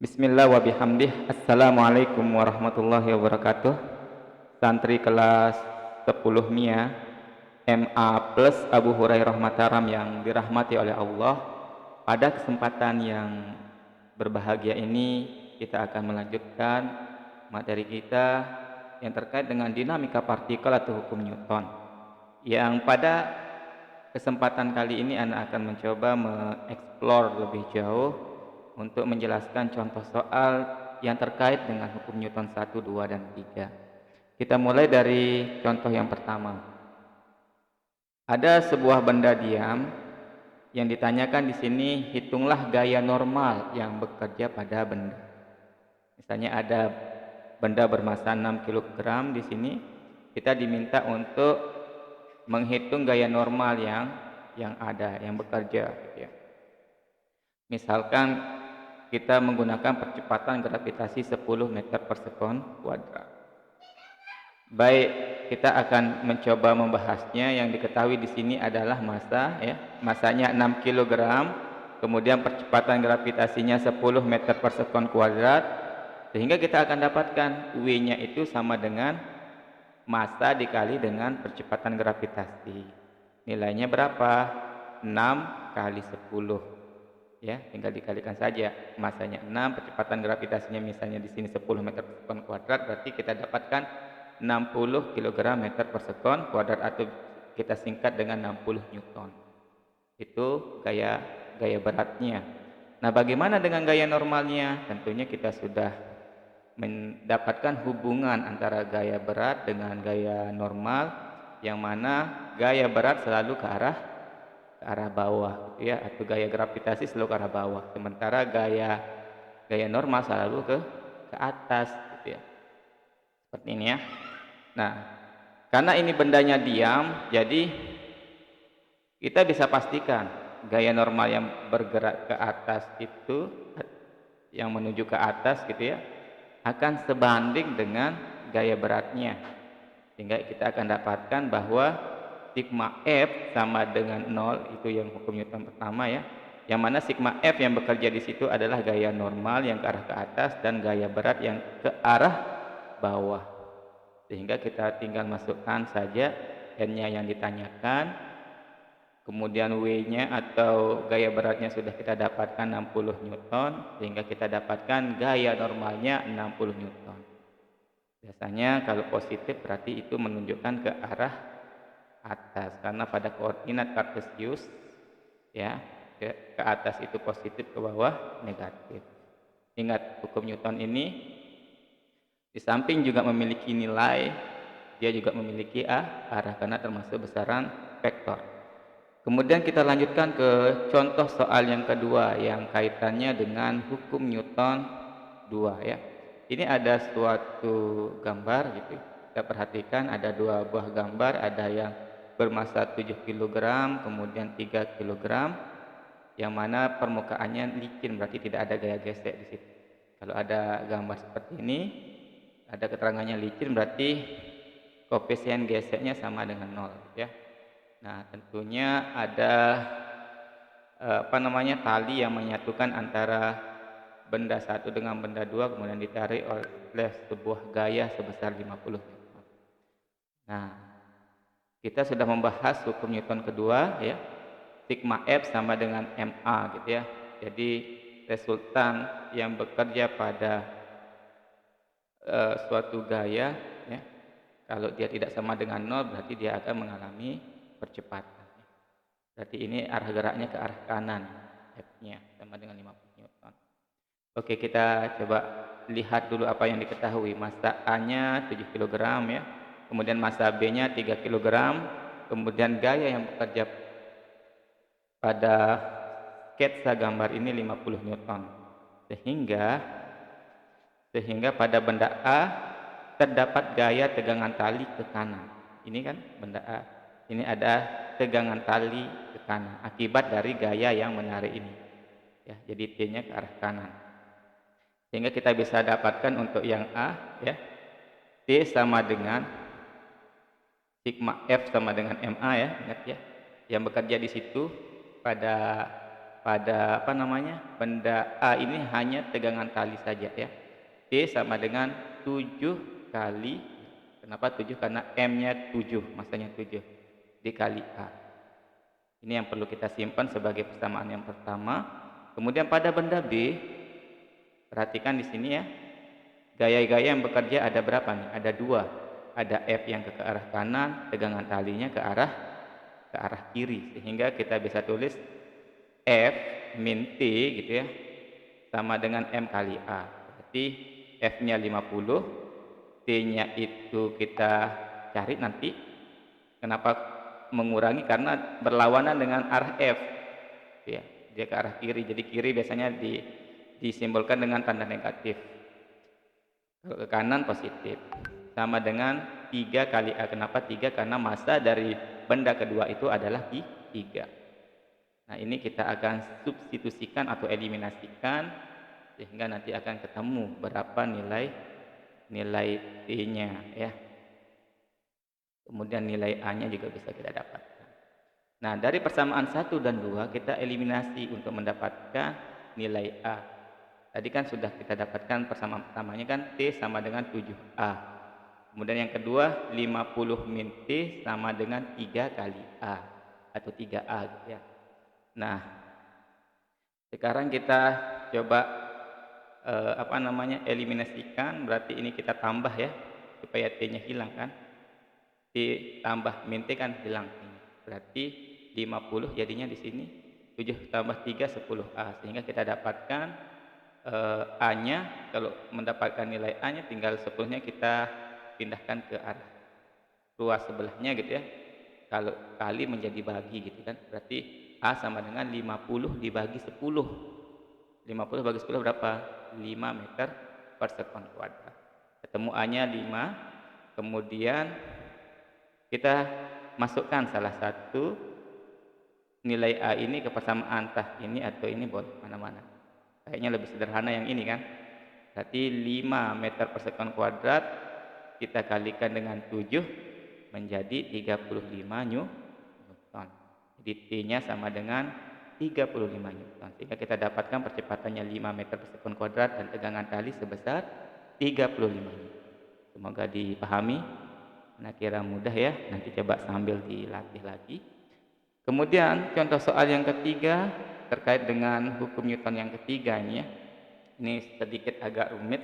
Bismillah wa bihamdih. Assalamualaikum warahmatullahi wabarakatuh. Santri kelas 10 MIA MA plus Abu Hurairah Mataram yang dirahmati oleh Allah. Pada kesempatan yang berbahagia ini kita akan melanjutkan materi kita yang terkait dengan dinamika partikel atau hukum Newton. Yang pada kesempatan kali ini Anda akan mencoba mengeksplor lebih jauh untuk menjelaskan contoh soal yang terkait dengan hukum Newton 1, 2, dan 3. Kita mulai dari contoh yang pertama. Ada sebuah benda diam yang ditanyakan di sini, hitunglah gaya normal yang bekerja pada benda. Misalnya ada benda bermassa 6 kg di sini, kita diminta untuk menghitung gaya normal yang ada, yang bekerja gitu ya. Misalkan kita menggunakan percepatan gravitasi 10 meter per sekon kuadrat. Baik, kita akan mencoba membahasnya. Yang diketahui di sini adalah massa ya. Massanya 6 kg, kemudian percepatan gravitasinya 10 meter per sekon kuadrat, sehingga kita akan dapatkan W-nya itu sama dengan massa dikali dengan percepatan gravitasi. Nilainya berapa? 6 kali 10. Ya, tinggal dikalikan saja. Massanya 6, percepatan gravitasinya misalnya di sini 10 meter per sekon kuadrat, berarti kita dapatkan 60 kg meter per sekon kuadrat, atau kita singkat dengan 60 Newton. Itu gaya beratnya. Nah, bagaimana dengan gaya normalnya? Tentunya kita sudah mendapatkan hubungan antara gaya berat dengan gaya normal, yang mana gaya berat selalu ke arah bawah ya, atau gaya gravitasi selalu ke arah bawah, sementara gaya normal selalu ke atas gitu ya. Seperti ini ya. Nah, karena ini bendanya diam, jadi kita bisa pastikan gaya normal yang bergerak ke atas itu, yang menuju ke atas gitu ya, akan sebanding dengan gaya beratnya, sehingga kita akan dapatkan bahwa sigma F sama dengan 0, itu yang hukum Newton pertama ya, yang mana sigma F yang bekerja di situ adalah gaya normal yang ke arah ke atas dan gaya berat yang ke arah bawah, sehingga kita tinggal masukkan saja N-nya yang ditanyakan, kemudian W-nya atau gaya beratnya sudah kita dapatkan 60 Newton, sehingga kita dapatkan gaya normalnya 60 Newton. Biasanya kalau positif berarti itu menunjukkan ke arah atas, karena pada koordinat kartesius ya, ke atas itu positif, ke bawah negatif. Ingat, hukum Newton ini di samping juga memiliki nilai, dia juga memiliki arah karena termasuk besaran vektor. Kemudian kita lanjutkan ke contoh soal yang kedua yang kaitannya dengan hukum Newton 2 ya. Ini ada suatu gambar gitu. Kita perhatikan ada dua buah gambar, ada yang bermassa 7 kg, kemudian 3 kg, yang mana permukaannya licin, berarti tidak ada gaya gesek di situ. Kalau ada gambar seperti ini, ada keterangannya licin, berarti koefisien geseknya sama dengan 0 ya. Nah, tentunya ada tali yang menyatukan antara benda satu dengan benda dua, kemudian ditarik oleh sebuah gaya sebesar 50 Newton. Nah, kita sudah membahas hukum Newton kedua ya, sigma F sama dengan MA gitu ya. Jadi resultan yang bekerja pada suatu gaya ya, kalau dia tidak sama dengan 0 berarti dia akan mengalami percepatan. Berarti ini arah geraknya ke arah kanan, F-nya sama dengan 50 Newton. Oke, kita coba lihat dulu apa yang diketahui. Massa A-nya 7 kg ya, kemudian massa B-nya 3 kg, kemudian gaya yang bekerja pada sketsa gambar ini 50 Newton. Sehingga pada benda A terdapat gaya tegangan tali ke kanan. Ini kan benda A. Ini ada tegangan tali ke kanan akibat dari gaya yang menarik ini. Ya, jadi T-nya ke arah kanan. Sehingga kita bisa dapatkan untuk yang A ya, T sama dengan sigma F sama dengan MA ya, ingat ya. Yang bekerja di situ pada pada apa namanya, benda A ini hanya tegangan tali saja ya. T sama dengan 7 kali, kenapa 7? Karena M-nya 7, massanya 7 dikali A. Ini yang perlu kita simpan sebagai persamaan yang pertama. Kemudian pada benda B, perhatikan di sini ya, gaya-gaya yang bekerja ada berapa nih? Ada 2. Ada F yang ke arah kanan, tegangan talinya ke arah kiri, sehingga kita bisa tulis F min T gitu ya, sama dengan M kali A. Berarti F-nya 50, T-nya itu kita cari nanti. Kenapa mengurangi? Karena berlawanan dengan arah F. Ya, dia ke arah kiri. Jadi kiri biasanya disimbolkan dengan tanda negatif. Kalau ke kanan positif. Sama dengan 3 kali A. Kenapa 3? Karena massa dari benda kedua itu adalah 3. Nah, ini kita akan substitusikan atau eliminasikan sehingga nanti akan ketemu berapa nilai T-nya ya. Kemudian nilai A-nya juga bisa kita dapatkan. Nah, dari persamaan 1 dan 2 kita eliminasi untuk mendapatkan nilai A. Tadi kan sudah kita dapatkan persamaan pertamanya kan T sama dengan 7A. Kemudian yang kedua 50 min T sama dengan 3 kali A atau 3A gitu ya. Nah, sekarang kita coba eliminasikan, berarti ini kita tambah ya supaya T-nya hilang kan. T tambah min T kan hilang. Berarti 50 jadinya di sini 7 tambah 3 10A, sehingga kita dapatkan A-nya. Kalau mendapatkan nilai A-nya tinggal 10-nya kita pindahkan ke arah ruas sebelahnya gitu ya. Kalau kali menjadi bagi gitu kan. Berarti A sama dengan 50 dibagi 10. 50 bagi 10 berapa? 5 meter per sekon kuadrat. Ketemu A-nya 5. Kemudian kita masukkan salah satu nilai A ini ke persamaan, entah ini atau ini, boleh mana-mana. Kayaknya lebih sederhana yang ini kan. Berarti 5 meter per sekon kuadrat kita kalikan dengan 7 menjadi 35 Newton. Jadi T-nya sama dengan 35 Newton. Sehingga kita dapatkan percepatannya 5 meter per sekon kuadrat dan tegangan tali sebesar 35 Newton. Semoga dipahami. Nah, kira mudah ya. Nanti coba sambil dilatih lagi. Kemudian contoh soal yang ketiga terkait dengan hukum Newton yang ketiga ini ya. Ini sedikit agak rumit.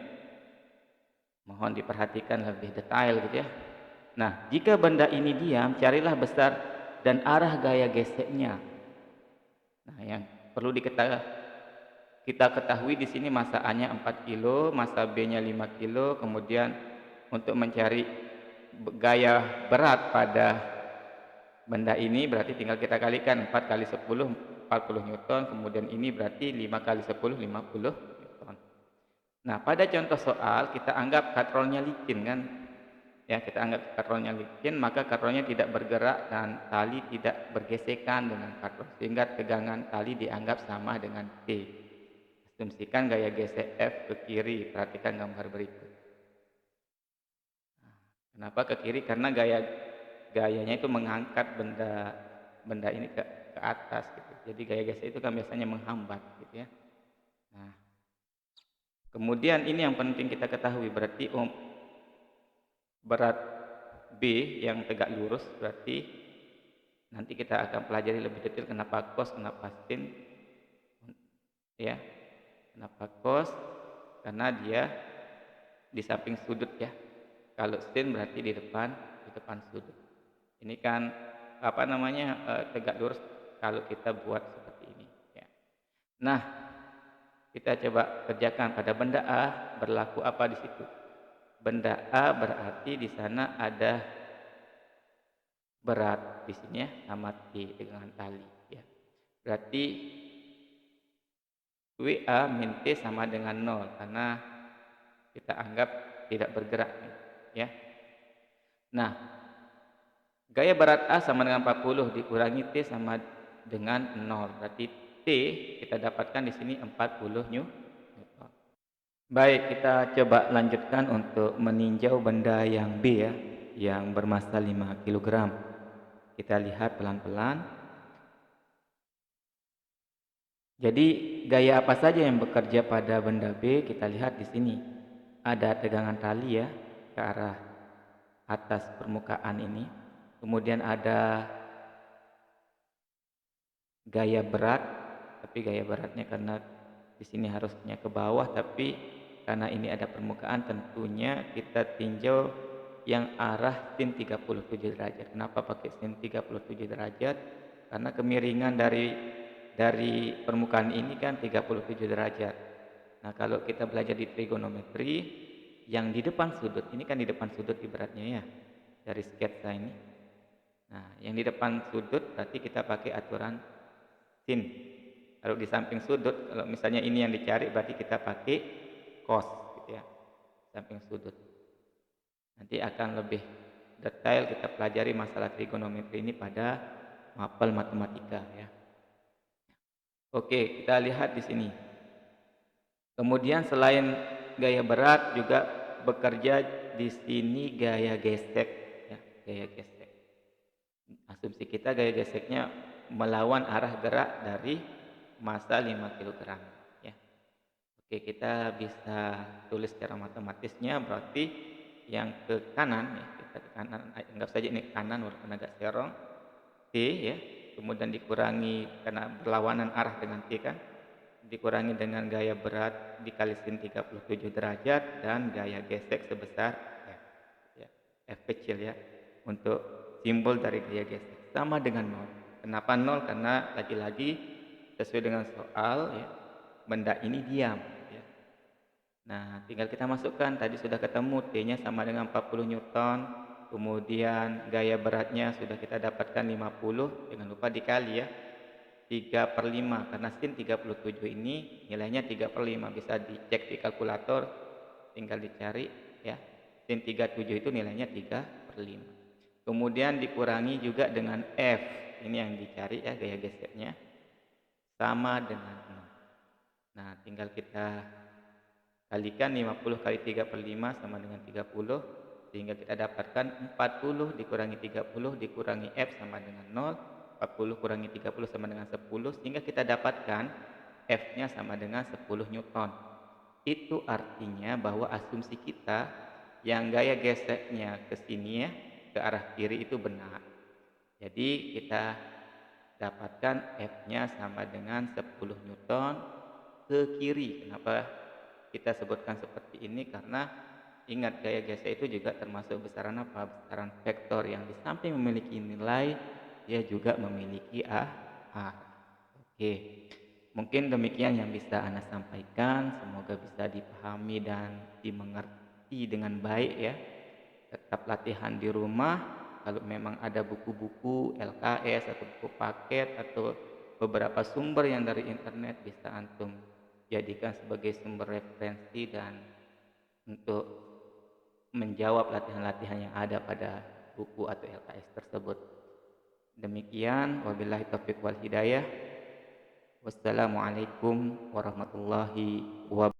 Mohon diperhatikan lebih detail gitu ya. Nah, jika benda ini diam, carilah besar dan arah gaya geseknya. Nah, yang perlu kita ketahui di sini massa A-nya 4 kilo, massa B-nya 5 kilo, kemudian untuk mencari gaya berat pada benda ini berarti tinggal kita kalikan 4 kali 10 40 Newton, kemudian ini berarti 5 kali 10 50 Newton. Nah, pada contoh soal kita anggap katrolnya licin kan. Ya, kita anggap katrolnya licin, maka katrolnya tidak bergerak dan tali tidak bergesekan dengan katrol, sehingga tegangan tali dianggap sama dengan T. Asumsikan gaya gesek F ke kiri. Perhatikan gambar berikut. Kenapa ke kiri? Karena gayanya itu mengangkat benda ini ke atas gitu. Jadi gaya gesek itu kan biasanya menghambat gitu ya. Nah, kemudian ini yang penting kita ketahui, berarti berat B yang tegak lurus, berarti nanti kita akan pelajari lebih detail kenapa cos, kenapa sin ya. Kenapa cos? Karena dia di samping sudut ya. Kalau sin berarti di depan sudut. Ini kan tegak lurus kalau kita buat seperti ini ya. Nah, kita coba kerjakan pada benda A, berlaku apa di situ? Benda A berarti di sana ada berat di sini ya, sama T dengan tali ya. Berarti WA min T sama dengan 0 karena kita anggap tidak bergerak ya. Nah, gaya berat A sama dengan 40 dikurangi T sama dengan 0. Berarti T kita dapatkan di sini 40 Newton. Baik, kita coba lanjutkan untuk meninjau benda yang B ya, yang bermassa 5 kg. Kita lihat pelan-pelan. Jadi gaya apa saja yang bekerja pada benda B kita lihat di sini. Ada tegangan tali ya ke arah atas permukaan ini. Kemudian ada gaya berat, tapi gaya beratnya karena di sini harusnya ke bawah, tapi karena ini ada permukaan tentunya kita tinjau yang arah sin 37 derajat. Kenapa pakai sin 37 derajat? Karena kemiringan dari permukaan ini kan 37 derajat. Nah, kalau kita belajar di trigonometri, yang di depan sudut, ini kan di depan sudut ibaratnya ya, dari sketsa ini. Nah, yang di depan sudut berarti kita pakai aturan sin. Kalau di samping sudut, kalau misalnya ini yang dicari berarti kita pakai cos gitu ya, samping sudut. Nanti akan lebih detail kita pelajari masalah trigonometri ini pada mapel matematika ya. Oke, kita lihat di sini. Kemudian selain gaya berat juga bekerja di sini gaya gesek ya, gaya gesek. Asumsi kita gaya geseknya melawan arah gerak dari massa 5 kg ya. Oke, kita bisa tulis secara matematisnya berarti yang ke kanan ya, kita ke kanan anggap saja ini kanan walaupun agak serong T ya, kemudian dikurangi karena berlawanan arah dengan T kan, dikurangi dengan gaya berat dikali sin 37 derajat dan gaya gesek sebesar F ya, F kecil ya, untuk simbol dari gaya gesek sama dengan 0. Kenapa 0? Karena lagi-lagi sesuai dengan soal ya, benda ini diam ya. Nah, tinggal kita masukkan, tadi sudah ketemu T-nya sama dengan 40 Newton, kemudian gaya beratnya sudah kita dapatkan 50, jangan lupa dikali ya, 3/5, karena sin 37 ini nilainya 3/5, bisa dicek di kalkulator, tinggal dicari ya, sin 37 itu nilainya 3/5. Kemudian dikurangi juga dengan F, ini yang dicari ya, gaya geseknya, sama dengan 0. Nah, tinggal kita kalikan 50 kali 3/5 sama dengan 30, sehingga kita dapatkan 40 dikurangi 30 dikurangi F sama dengan 0, 40 kurangi 30 sama dengan 10, sehingga kita dapatkan F-nya sama dengan 10 Newton. Itu artinya bahwa asumsi kita yang gaya geseknya ke sini ya, ke arah kiri itu benar. Jadi kita dapatkan F-nya sama dengan 10 Newton ke kiri. Kenapa kita sebutkan seperti ini? Karena ingat gaya gesek itu juga termasuk besaran apa? Besaran vektor yang di samping memiliki nilai, dia juga memiliki arah. Oke, mungkin demikian yang bisa Anda sampaikan. Semoga bisa dipahami dan dimengerti dengan baik ya. Tetap latihan di rumah. Kalau memang ada buku-buku LKS atau buku paket atau beberapa sumber yang dari internet, bisa antum jadikan sebagai sumber referensi dan untuk menjawab latihan-latihan yang ada pada buku atau LKS tersebut. Demikian, wabillahi taufiq wal hidayah. Wassalamualaikum warahmatullahi wabarakatuh.